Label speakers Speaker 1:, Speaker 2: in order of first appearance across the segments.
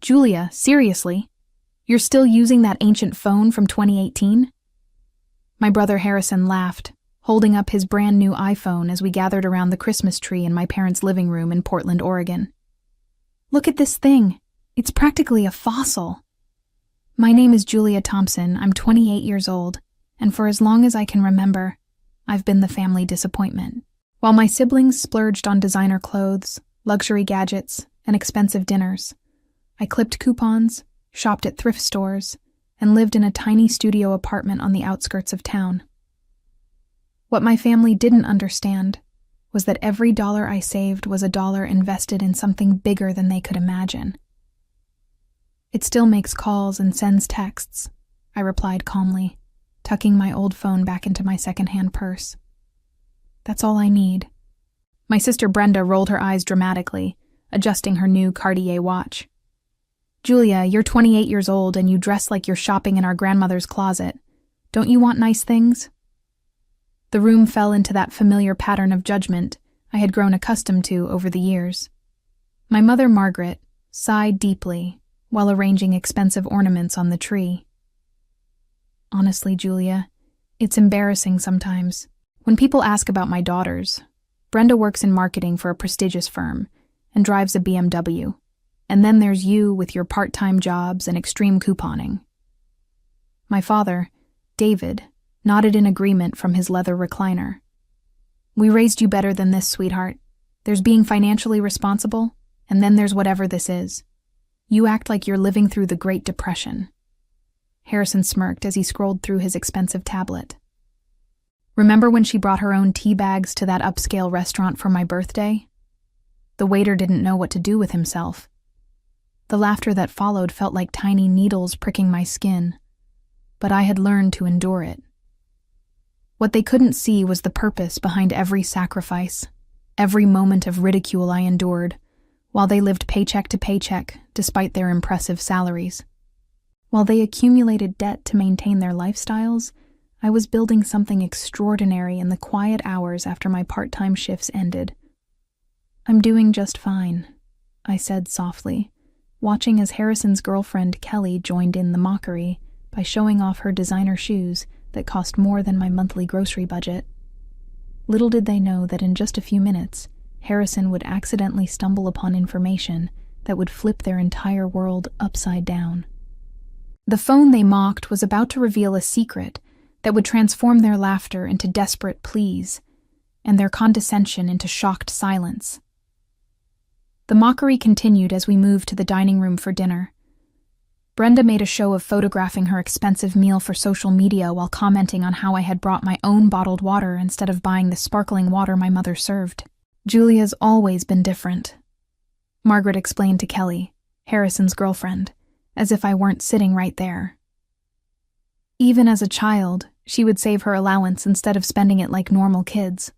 Speaker 1: Julia, seriously? You're still using that ancient phone from 2018? My brother Harrison laughed, holding up his brand new iPhone as we gathered around the Christmas tree in my parents' living room in Portland, Oregon. Look at this thing. It's practically a fossil. My name is Julia Thompson. I'm 28 years old, and for as long as I can remember, I've been the family disappointment. While my siblings splurged on designer clothes, luxury gadgets, and expensive dinners, I clipped coupons, shopped at thrift stores, and lived in a tiny studio apartment on the outskirts of town. What my family didn't understand was that every dollar I saved was a dollar invested in something bigger than they could imagine. It still makes calls and sends texts, I replied calmly, tucking my old phone back into my secondhand purse. That's all I need. My sister Brenda rolled her eyes dramatically, adjusting her new Cartier watch. Julia, you're 28 years old and you dress like you're shopping in our grandmother's closet. Don't you want nice things? The room fell into that familiar pattern of judgment I had grown accustomed to over the years. My mother, Margaret, sighed deeply while arranging expensive ornaments on the tree. Honestly, Julia, it's embarrassing sometimes. When people ask about my daughters, Brenda works in marketing for a prestigious firm and drives a BMW. And then there's you with your part-time jobs and extreme couponing. My father, David, nodded in agreement from his leather recliner. We raised you better than this, sweetheart. There's being financially responsible, and then there's whatever this is. You act like you're living through the Great Depression. Harrison smirked as he scrolled through his expensive tablet. Remember when she brought her own tea bags to that upscale restaurant for my birthday? The waiter didn't know what to do with himself. The laughter that followed felt like tiny needles pricking my skin, but I had learned to endure it. What they couldn't see was the purpose behind every sacrifice, every moment of ridicule I endured, while they lived paycheck to paycheck despite their impressive salaries. While they accumulated debt to maintain their lifestyles, I was building something extraordinary in the quiet hours after my part-time shifts ended. I'm doing just fine, I said softly, watching as Harrison's girlfriend Kelly joined in the mockery by showing off her designer shoes that cost more than my monthly grocery budget. Little did they know that in just a few minutes, Harrison would accidentally stumble upon information that would flip their entire world upside down. The phone they mocked was about to reveal a secret that would transform their laughter into desperate pleas, and their condescension into shocked silence. The mockery continued as we moved to the dining room for dinner. Brenda made a show of photographing her expensive meal for social media while commenting on how I had brought my own bottled water instead of buying the sparkling water my mother served. Julia's always been different, Margaret explained to Kelly, Harrison's girlfriend, as if I weren't sitting right there. Even as a child, she would save her allowance instead of spending it like normal kids.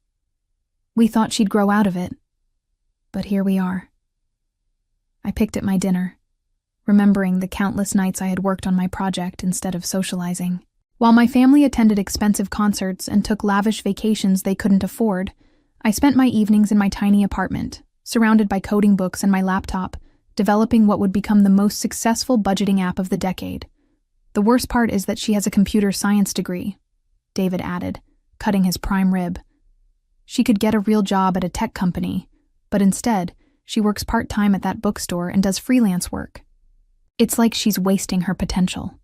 Speaker 1: We thought she'd grow out of it, but here we are. I picked at my dinner, remembering the countless nights I had worked on my project instead of socializing. While my family attended expensive concerts and took lavish vacations they couldn't afford, I spent my evenings in my tiny apartment, surrounded by coding books and my laptop, developing what would become the most successful budgeting app of the decade. The worst part is that she has a computer science degree, David added, cutting his prime rib. She could get a real job at a tech company, but instead, she works part-time at that bookstore and does freelance work. It's like she's wasting her potential.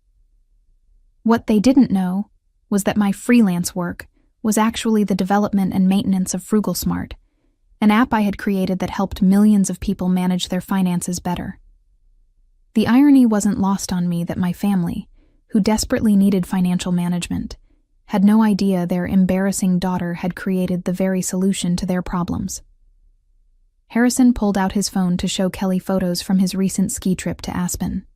Speaker 1: What they didn't know was that my freelance work was actually the development and maintenance of FrugalSmart, an app I had created that helped millions of people manage their finances better. The irony wasn't lost on me that my family, who desperately needed financial management, had no idea their embarrassing daughter had created the very solution to their problems. Harrison pulled out his phone to show Kelly photos from his recent ski trip to Aspen.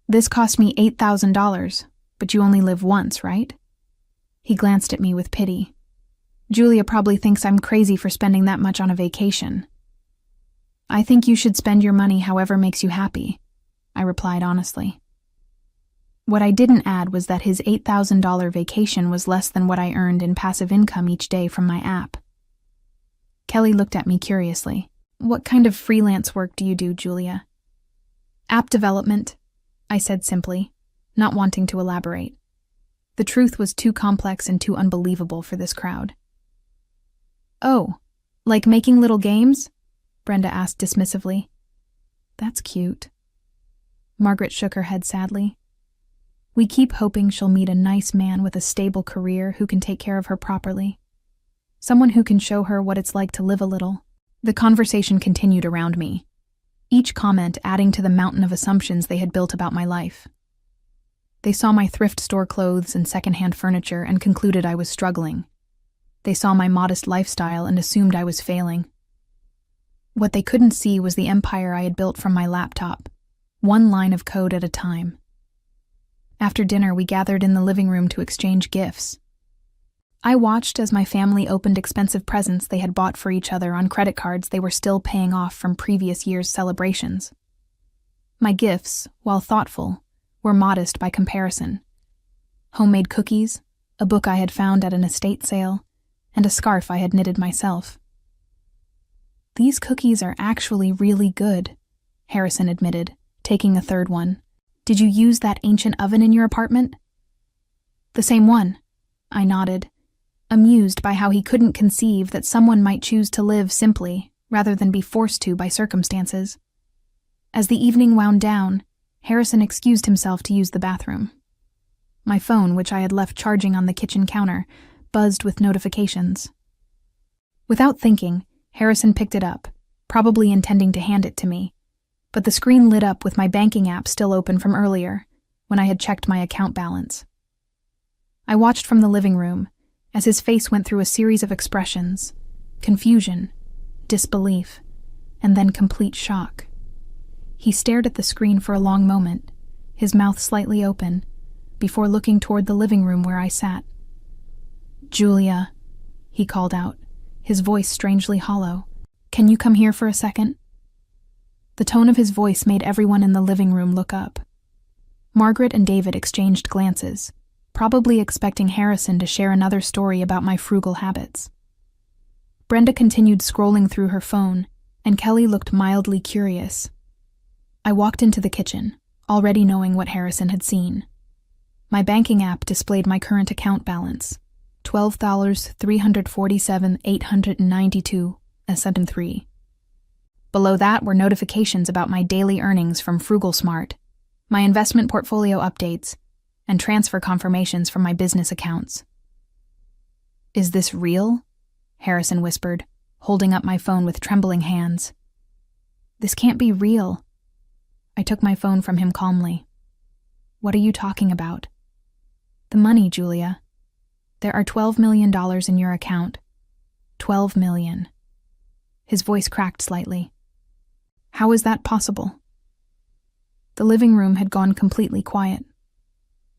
Speaker 1: This cost me $8,000, but you only live once, right? He glanced at me with pity. Julia probably thinks I'm crazy for spending that much on a vacation. I think you should spend your money however makes you happy, I replied honestly. What I didn't add was that his $8,000 vacation was less than what I earned in passive income each day from my app. Kelly looked at me curiously. What kind of freelance work do you do, Julia? App development, I said simply, not wanting to elaborate. The truth was too complex and too unbelievable for this crowd. Oh, like making little games? Brenda asked dismissively. That's cute. Margaret shook her head sadly. We keep hoping she'll meet a nice man with a stable career who can take care of her properly. Someone who can show her what it's like to live a little. The conversation continued around me, each comment adding to the mountain of assumptions they had built about my life. They saw my thrift store clothes and secondhand furniture and concluded I was struggling. They saw my modest lifestyle and assumed I was failing. What they couldn't see was the empire I had built from my laptop, one line of code at a time. After dinner, we gathered in the living room to exchange gifts. I watched as my family opened expensive presents they had bought for each other on credit cards they were still paying off from previous year's celebrations. My gifts, while thoughtful, were modest by comparison. Homemade cookies, a book I had found at an estate sale, and a scarf I had knitted myself. These cookies are actually really good, Harrison admitted, taking a third one. Did you use that ancient oven in your apartment? The same one, I nodded, amused by how he couldn't conceive that someone might choose to live simply rather than be forced to by circumstances. As the evening wound down, Harrison excused himself to use the bathroom. My phone, which I had left charging on the kitchen counter, buzzed with notifications. Without thinking, Harrison picked it up, probably intending to hand it to me, but the screen lit up with my banking app still open from earlier, when I had checked my account balance. I watched from the living room as his face went through a series of expressions: confusion, disbelief, and then complete shock. He stared at the screen for a long moment, his mouth slightly open, before looking toward the living room where I sat. Julia, he called out, his voice strangely hollow. Can you come here for a second? The tone of his voice made everyone in the living room look up. Margaret and David exchanged glances, probably expecting Harrison to share another story about my frugal habits. Brenda continued scrolling through her phone, and Kelly looked mildly curious. I walked into the kitchen, already knowing what Harrison had seen. My banking app displayed my current account balance, $12,347,892.73. Below that were notifications about my daily earnings from FrugalSmart, my investment portfolio updates, and transfer confirmations from my business accounts. Is this real? Harrison whispered, holding up my phone with trembling hands. This can't be real. I took my phone from him calmly. What are you talking about? The money, Julia. There are $12 million in your account. $12 million. His voice cracked slightly. How is that possible? The living room had gone completely quiet.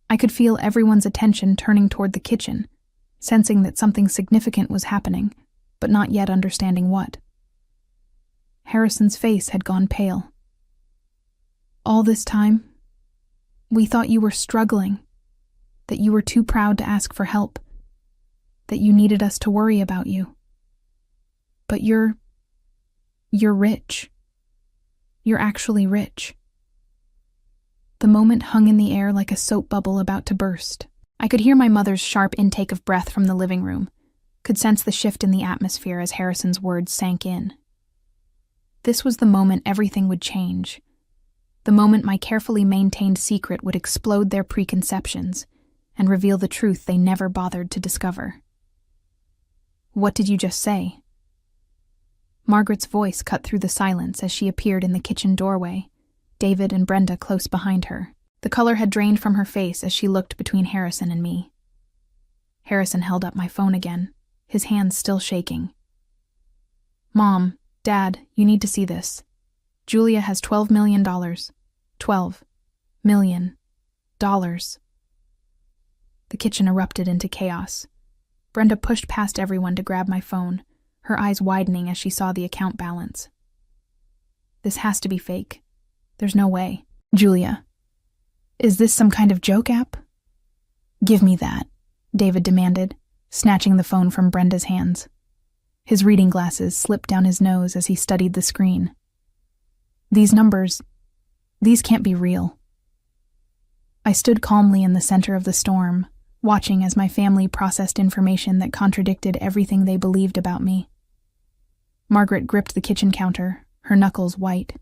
Speaker 1: I could feel everyone's attention turning toward the kitchen, sensing that something significant was happening, but not yet understanding what. Harrison's face had gone pale. All this time, we thought you were struggling, that you were too proud to ask for help, that you needed us to worry about you. But you're rich. You're actually rich. The moment hung in the air like a soap bubble about to burst. I could hear my mother's sharp intake of breath from the living room, could sense the shift in the atmosphere as Harrison's words sank in. This was the moment everything would change. The moment my carefully maintained secret would explode their preconceptions and reveal the truth they never bothered to discover. What did you just say? Margaret's voice cut through the silence as she appeared in the kitchen doorway, David and Brenda close behind her. The color had drained from her face as she looked between Harrison and me. Harrison held up my phone again, his hands still shaking. Mom, Dad, you need to see this. Julia has $12 million. $12 million. The kitchen erupted into chaos. Brenda pushed past everyone to grab my phone, her eyes widening as she saw the account balance. This has to be fake. There's no way. Julia, is this some kind of joke app? Give me that, David demanded, snatching the phone from Brenda's hands. His reading glasses slipped down his nose as he studied the screen. These numbers, These can't be real. I stood calmly in the center of the storm, watching as my family processed information that contradicted everything they believed about me. Margaret gripped the kitchen counter, her knuckles white.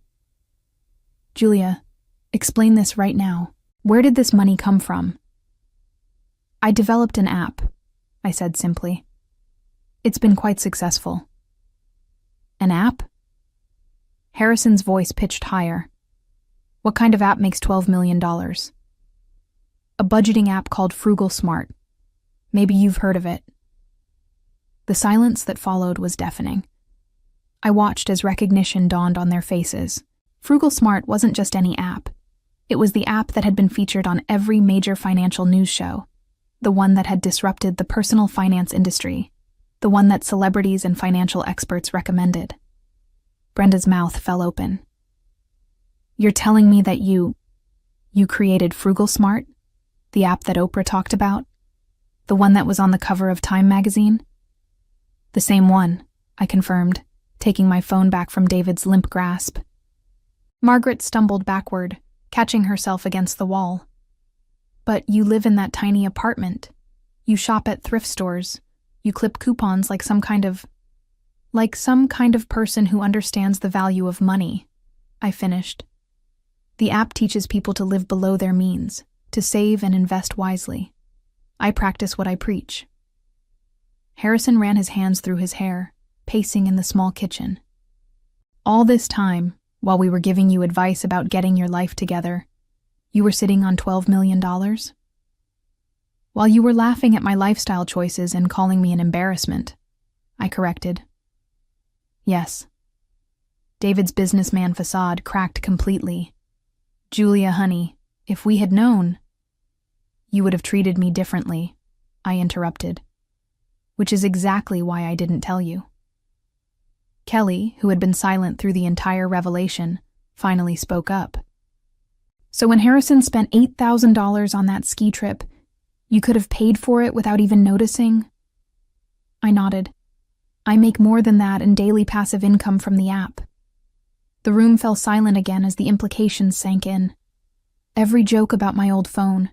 Speaker 1: Julia, explain this right now. Where did this money come from? I developed an app, I said simply. It's been quite successful. An app? Harrison's voice pitched higher. What kind of app makes $12 million? A budgeting app called Frugal Smart. Maybe you've heard of it. The silence that followed was deafening. I watched as recognition dawned on their faces. Frugal Smart wasn't just any app. It was the app that had been featured on every major financial news show, the one that had disrupted the personal finance industry, the one that celebrities and financial experts recommended. Brenda's mouth fell open. You're telling me that you created Frugal Smart? The app that Oprah talked about? The one that was on the cover of Time magazine? The same one, I confirmed, taking my phone back from David's limp grasp. Margaret stumbled backward, catching herself against the wall. But you live in that tiny apartment. You shop at thrift stores. You clip coupons like some kind of person who understands the value of money, I finished. The app teaches people to live below their means, to save and invest wisely. I practice what I preach. Harrison ran his hands through his hair, pacing in the small kitchen. All this time, while we were giving you advice about getting your life together, you were sitting on $12 million? While you were laughing at my lifestyle choices and calling me an embarrassment, I corrected. Yes. David's businessman facade cracked completely. Julia, honey, if we had known... You would have treated me differently, I interrupted. Which is exactly why I didn't tell you. Kelly, who had been silent through the entire revelation, finally spoke up. So when Harrison spent $8,000 on that ski trip, you could have paid for it without even noticing? I nodded. I make more than that in daily passive income from the app. The room fell silent again as the implications sank in. Every joke about my old phone,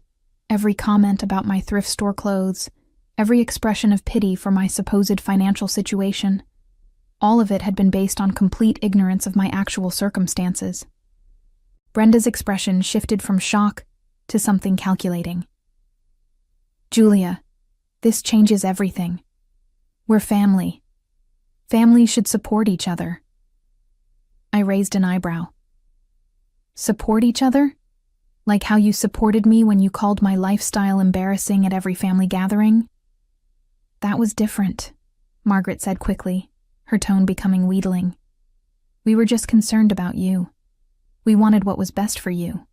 Speaker 1: every comment about my thrift store clothes, every expression of pity for my supposed financial situation, all of it had been based on complete ignorance of my actual circumstances. Brenda's expression shifted from shock to something calculating. Julia, this changes everything. We're family. Families should support each other. I raised an eyebrow. Support each other? Like how you supported me when you called my lifestyle embarrassing at every family gathering? That was different, Margaret said quickly, her tone becoming wheedling. We were just concerned about you. We wanted what was best for you.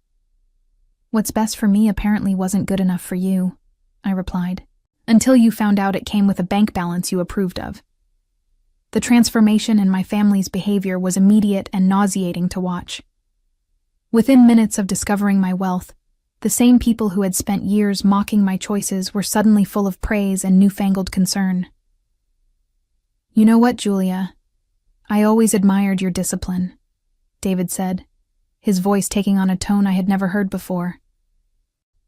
Speaker 1: What's best for me apparently wasn't good enough for you, I replied, until you found out it came with a bank balance you approved of. The transformation in my family's behavior was immediate and nauseating to watch. Within minutes of discovering my wealth, the same people who had spent years mocking my choices were suddenly full of praise and newfangled concern. You know what, Julia? I always admired your discipline, David said, his voice taking on a tone I had never heard before.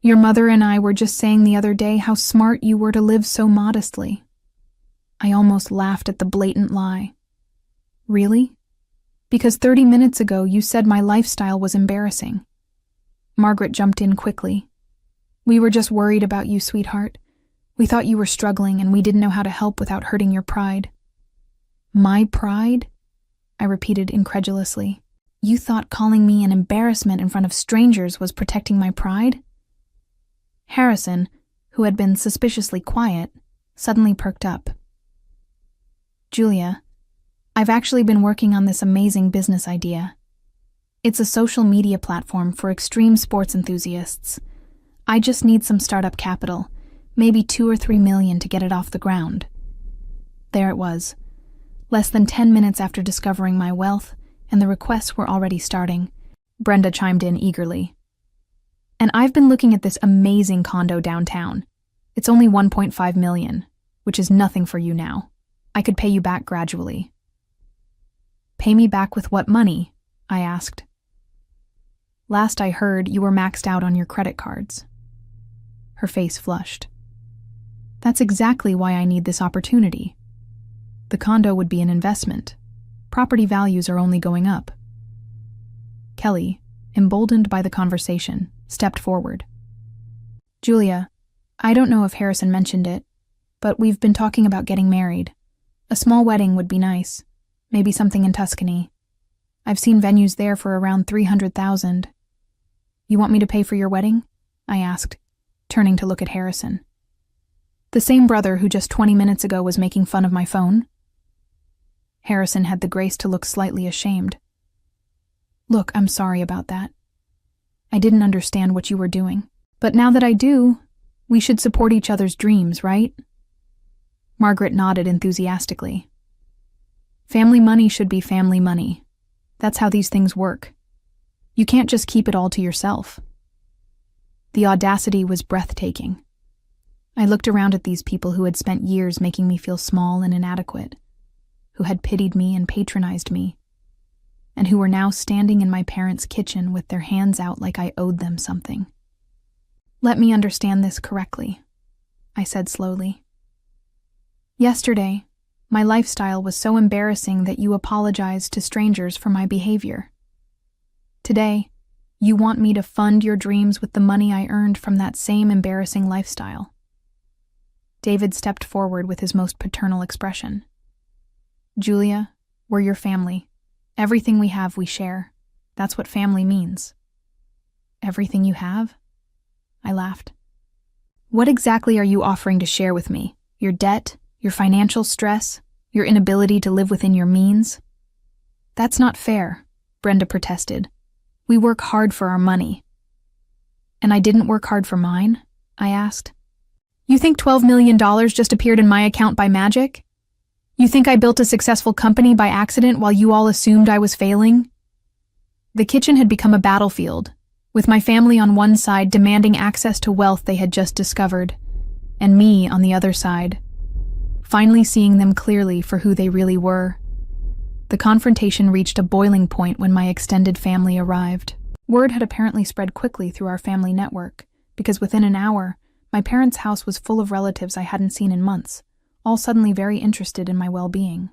Speaker 1: Your mother and I were just saying the other day how smart you were to live so modestly. I almost laughed at the blatant lie. Really? Because 30 minutes ago you said my lifestyle was embarrassing. Margaret jumped in quickly. We were just worried about you, sweetheart. We thought you were struggling and we didn't know how to help without hurting your pride. My pride? I repeated incredulously. You thought calling me an embarrassment in front of strangers was protecting my pride? Harrison, who had been suspiciously quiet, suddenly perked up. Julia, I've actually been working on this amazing business idea. It's a social media platform for extreme sports enthusiasts. I just need some startup capital, maybe $2 or $3 million to get it off the ground. There it was. Less than 10 minutes after discovering my wealth, and the requests were already starting, Brenda chimed in eagerly. And I've been looking at this amazing condo downtown. It's only $1.5 million, which is nothing for you now. I could pay you back gradually. Pay me back with what money? I asked. Last I heard, you were maxed out on your credit cards. Her face flushed. That's exactly why I need this opportunity. The condo would be an investment. Property values are only going up. Kelly, emboldened by the conversation, stepped forward. Julia, I don't know if Harrison mentioned it, but we've been talking about getting married. A small wedding would be nice. Maybe something in Tuscany. I've seen venues there for around $300,000. You want me to pay for your wedding? I asked, turning to look at Harrison. The same brother who just 20 minutes ago was making fun of my phone? Harrison had the grace to look slightly ashamed. Look, I'm sorry about that. I didn't understand what you were doing. But now that I do, we should support each other's dreams, right? Margaret nodded enthusiastically. Family money should be family money. That's how these things work. You can't just keep it all to yourself. The audacity was breathtaking. I looked around at these people who had spent years making me feel small and inadequate, who had pitied me and patronized me, and who were now standing in my parents' kitchen with their hands out like I owed them something. Let me understand this correctly, I said slowly. Yesterday, my lifestyle was so embarrassing that you apologized to strangers for my behavior. Today, you want me to fund your dreams with the money I earned from that same embarrassing lifestyle. David stepped forward with his most paternal expression. Julia, we're your family. Everything we have, we share. That's what family means. Everything you have? I laughed. What exactly are you offering to share with me? Your debt? Your financial stress? Your inability to live within your means? That's not fair, Brenda protested. We work hard for our money. And I didn't work hard for mine? I asked. You think $12 million just appeared in my account by magic? You think I built a successful company by accident while you all assumed I was failing? The kitchen had become a battlefield, with my family on one side demanding access to wealth they had just discovered, and me on the other side, finally seeing them clearly for who they really were. The confrontation reached a boiling point when my extended family arrived. Word had apparently spread quickly through our family network, because within an hour, my parents' house was full of relatives I hadn't seen in months, all suddenly very interested in my well-being.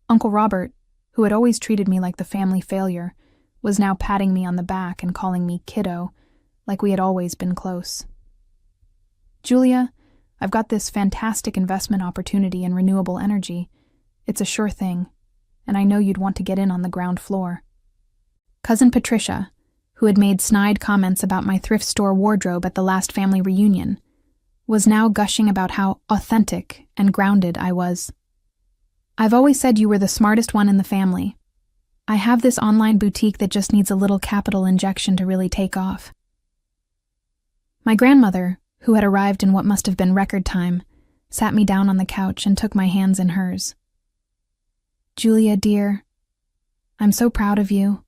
Speaker 1: Uncle Robert, who had always treated me like the family failure, was now patting me on the back and calling me kiddo, like we had always been close. Julia, I've got this fantastic investment opportunity in renewable energy. It's a sure thing, and I know you'd want to get in on the ground floor. Cousin Patricia, who had made snide comments about my thrift store wardrobe at the last family reunion, was now gushing about how authentic and grounded I was. I've always said you were the smartest one in the family. I have this online boutique that just needs a little capital injection to really take off. My grandmother, who had arrived in what must have been record time, sat me down on the couch and took my hands in hers. Julia, dear, I'm so proud of you.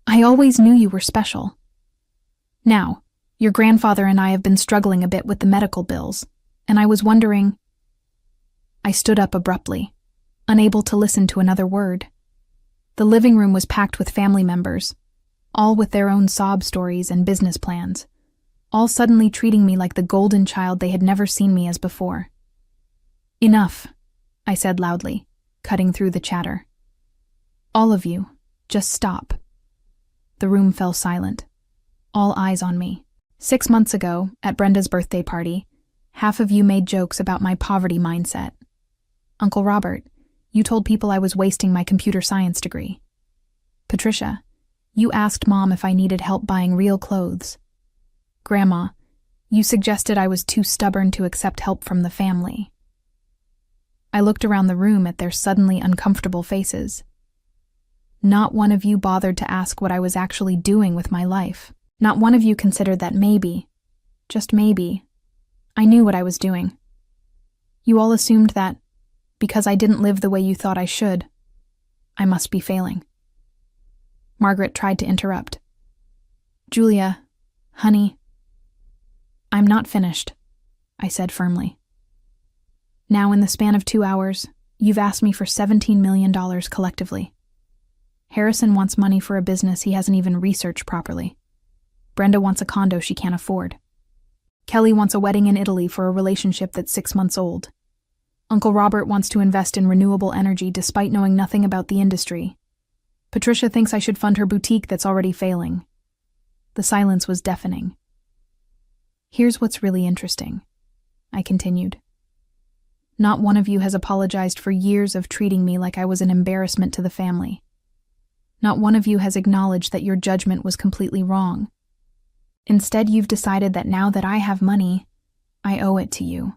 Speaker 1: I always knew you were special. Now, your grandfather and I have been struggling a bit with the medical bills, and I was wondering... I stood up abruptly, unable to listen to another word. The living room was packed with family members, all with their own sob stories and business plans, all suddenly treating me like the golden child they had never seen me as before. Enough, I said loudly, cutting through the chatter. All of you, just stop. The room fell silent, all eyes on me. 6 months ago, at Brenda's birthday party, half of you made jokes about my poverty mindset. Uncle Robert, you told people I was wasting my computer science degree. Patricia, you asked Mom if I needed help buying real clothes. Grandma, you suggested I was too stubborn to accept help from the family. I looked around the room at their suddenly uncomfortable faces. Not one of you bothered to ask what I was actually doing with my life. Not one of you considered that maybe, just maybe, I knew what I was doing. You all assumed that, because I didn't live the way you thought I should, I must be failing. Margaret tried to interrupt. Julia, honey, I'm not finished, I said firmly. Now, in the span of 2 hours, you've asked me for $17 million collectively. Harrison wants money for a business he hasn't even researched properly. Brenda wants a condo she can't afford. Kelly wants a wedding in Italy for a relationship that's 6 months old. Uncle Robert wants to invest in renewable energy despite knowing nothing about the industry. Patricia thinks I should fund her boutique that's already failing. The silence was deafening. Here's what's really interesting, I continued. Not one of you has apologized for years of treating me like I was an embarrassment to the family. Not one of you has acknowledged that your judgment was completely wrong. Instead, you've decided that now that I have money, I owe it to you.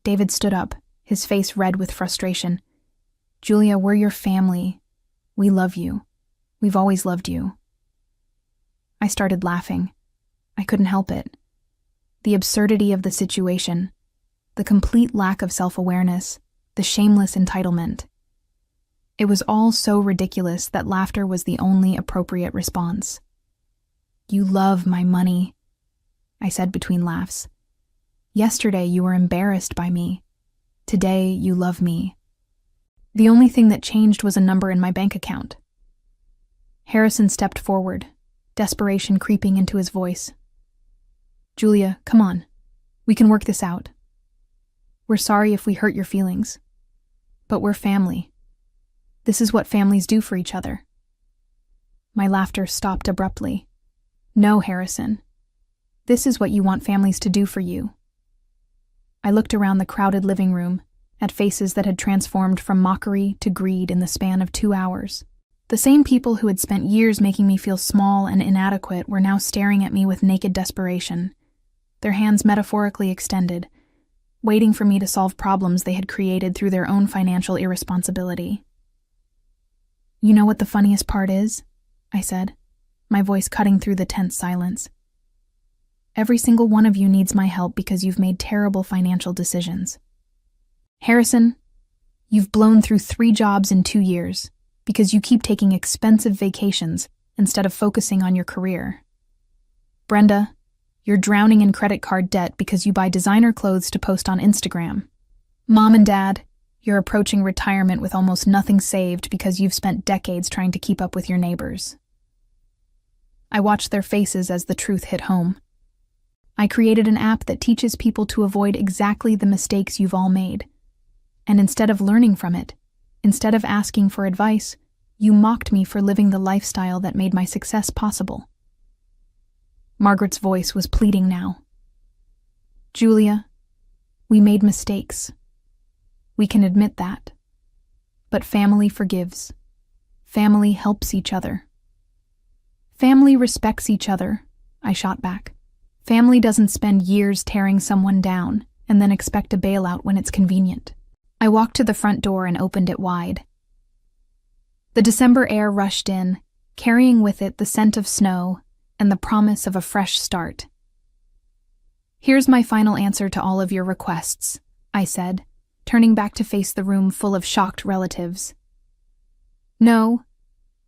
Speaker 1: David stood up, his face red with frustration. Julia, we're your family. We love you. We've always loved you. I started laughing. I couldn't help it. The absurdity of the situation, the complete lack of self-awareness, the shameless entitlement. It was all so ridiculous that laughter was the only appropriate response. You love my money, I said between laughs. Yesterday you were embarrassed by me. Today you love me. The only thing that changed was a number in my bank account. Harrison stepped forward, desperation creeping into his voice. Julia, come on. We can work this out. We're sorry if we hurt your feelings. But we're family. This is what families do for each other. My laughter stopped abruptly. No, Harrison. This is what you want families to do for you. I looked around the crowded living room, at faces that had transformed from mockery to greed in the span of 2 hours. The same people who had spent years making me feel small and inadequate were now staring at me with naked desperation, their hands metaphorically extended, waiting for me to solve problems they had created through their own financial irresponsibility. You know what the funniest part is? I said, my voice cutting through the tense silence. Every single one of you needs my help because you've made terrible financial decisions. Harrison, you've blown through 3 jobs in 2 years because you keep taking expensive vacations instead of focusing on your career. Brenda, you're drowning in credit card debt because you buy designer clothes to post on Instagram. Mom and Dad, you're approaching retirement with almost nothing saved because you've spent decades trying to keep up with your neighbors. I watched their faces as the truth hit home. I created an app that teaches people to avoid exactly the mistakes you've all made. And instead of learning from it, instead of asking for advice, you mocked me for living the lifestyle that made my success possible. Margaret's voice was pleading now. Julia, we made mistakes. We can admit that. But family forgives. Family helps each other. Family respects each other, I shot back. Family doesn't spend years tearing someone down and then expect a bailout when it's convenient. I walked to the front door and opened it wide. The December air rushed in, carrying with it the scent of snow and the promise of a fresh start. Here's my final answer to all of your requests, I said, turning back to face the room full of shocked relatives. No.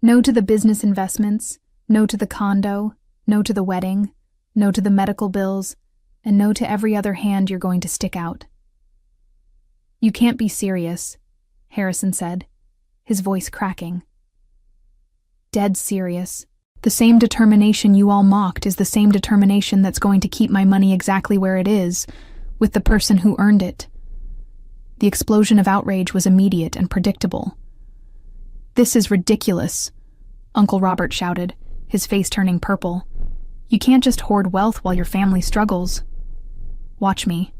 Speaker 1: No to the business investments, no to the condo, no to the wedding, no to the medical bills, and no to every other hand you're going to stick out. You can't be serious, Harrison said, his voice cracking. Dead serious. The same determination you all mocked is the same determination that's going to keep my money exactly where it is, with the person who earned it. The explosion of outrage was immediate and predictable. This is ridiculous, Uncle Robert shouted, his face turning purple. You can't just hoard wealth while your family struggles. Watch me,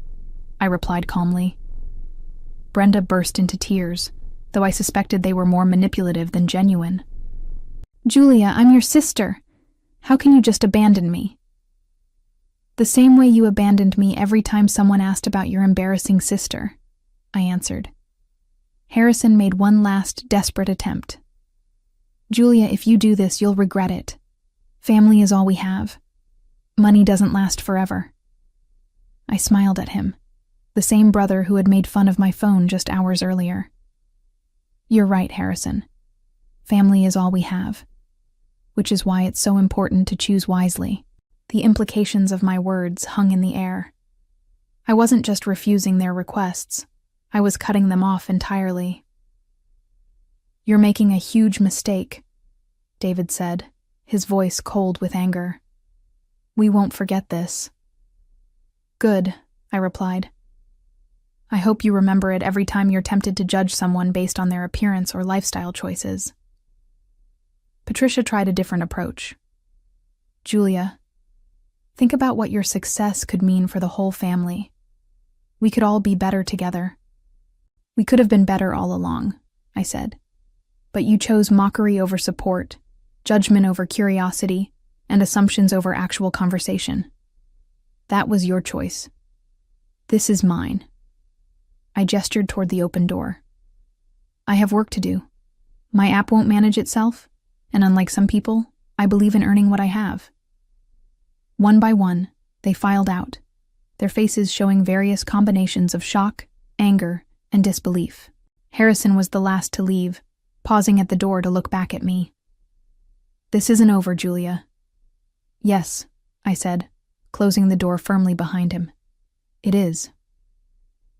Speaker 1: I replied calmly. Brenda burst into tears, though I suspected they were more manipulative than genuine. Julia, I'm your sister. How can you just abandon me? The same way you abandoned me every time someone asked about your embarrassing sister, I answered. Harrison made one last desperate attempt. Julia, if you do this, you'll regret it. Family is all we have. Money doesn't last forever. I smiled at him, the same brother who had made fun of my phone just hours earlier. You're right, Harrison. Family is all we have, which is why it's so important to choose wisely. The implications of my words hung in the air. I wasn't just refusing their requests, I was cutting them off entirely. "You're making a huge mistake," David said, his voice cold with anger. "We won't forget this." "Good," I replied. "I hope you remember it every time you're tempted to judge someone based on their appearance or lifestyle choices." Patricia tried a different approach. "Julia, think about what your success could mean for the whole family. We could all be better together." "We could have been better all along," I said. "But you chose mockery over support, judgment over curiosity, and assumptions over actual conversation. That was your choice. This is mine." I gestured toward the open door. "I have work to do. My app won't manage itself, and unlike some people, I believe in earning what I have." One by one, they filed out, their faces showing various combinations of shock, anger, and disbelief. Harrison was the last to leave, pausing at the door to look back at me. "This isn't over, Julia." "Yes," I said, closing the door firmly behind him. "It is."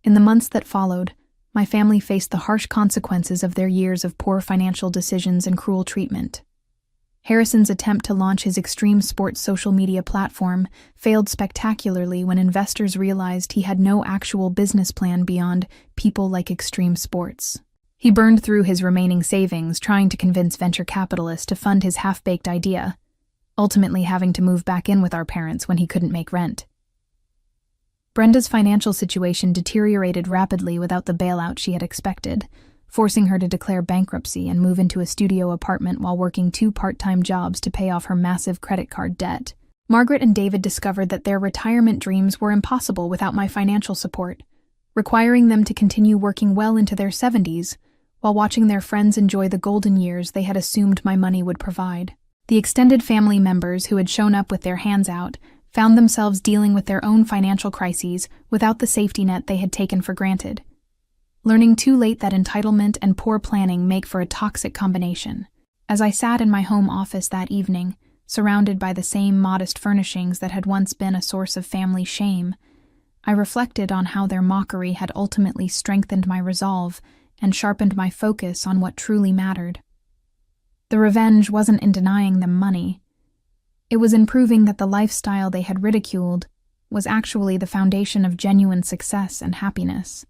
Speaker 1: In the months that followed, my family faced the harsh consequences of their years of poor financial decisions and cruel treatment. Harrison's attempt to launch his extreme sports social media platform failed spectacularly when investors realized he had no actual business plan beyond "people like extreme sports." He burned through his remaining savings trying to convince venture capitalists to fund his half-baked idea, ultimately having to move back in with our parents when he couldn't make rent. Brenda's financial situation deteriorated rapidly without the bailout she had expected, forcing her to declare bankruptcy and move into a studio apartment while working 2 part-time jobs to pay off her massive credit card debt. Margaret and David discovered that their retirement dreams were impossible without my financial support, requiring them to continue working well into their 70s while watching their friends enjoy the golden years they had assumed my money would provide. The extended family members who had shown up with their hands out found themselves dealing with their own financial crises without the safety net they had taken for granted, learning too late that entitlement and poor planning make for a toxic combination. As I sat in my home office that evening, surrounded by the same modest furnishings that had once been a source of family shame, I reflected on how their mockery had ultimately strengthened my resolve and sharpened my focus on what truly mattered. The revenge wasn't in denying them money. It was in proving that the lifestyle they had ridiculed was actually the foundation of genuine success and happiness.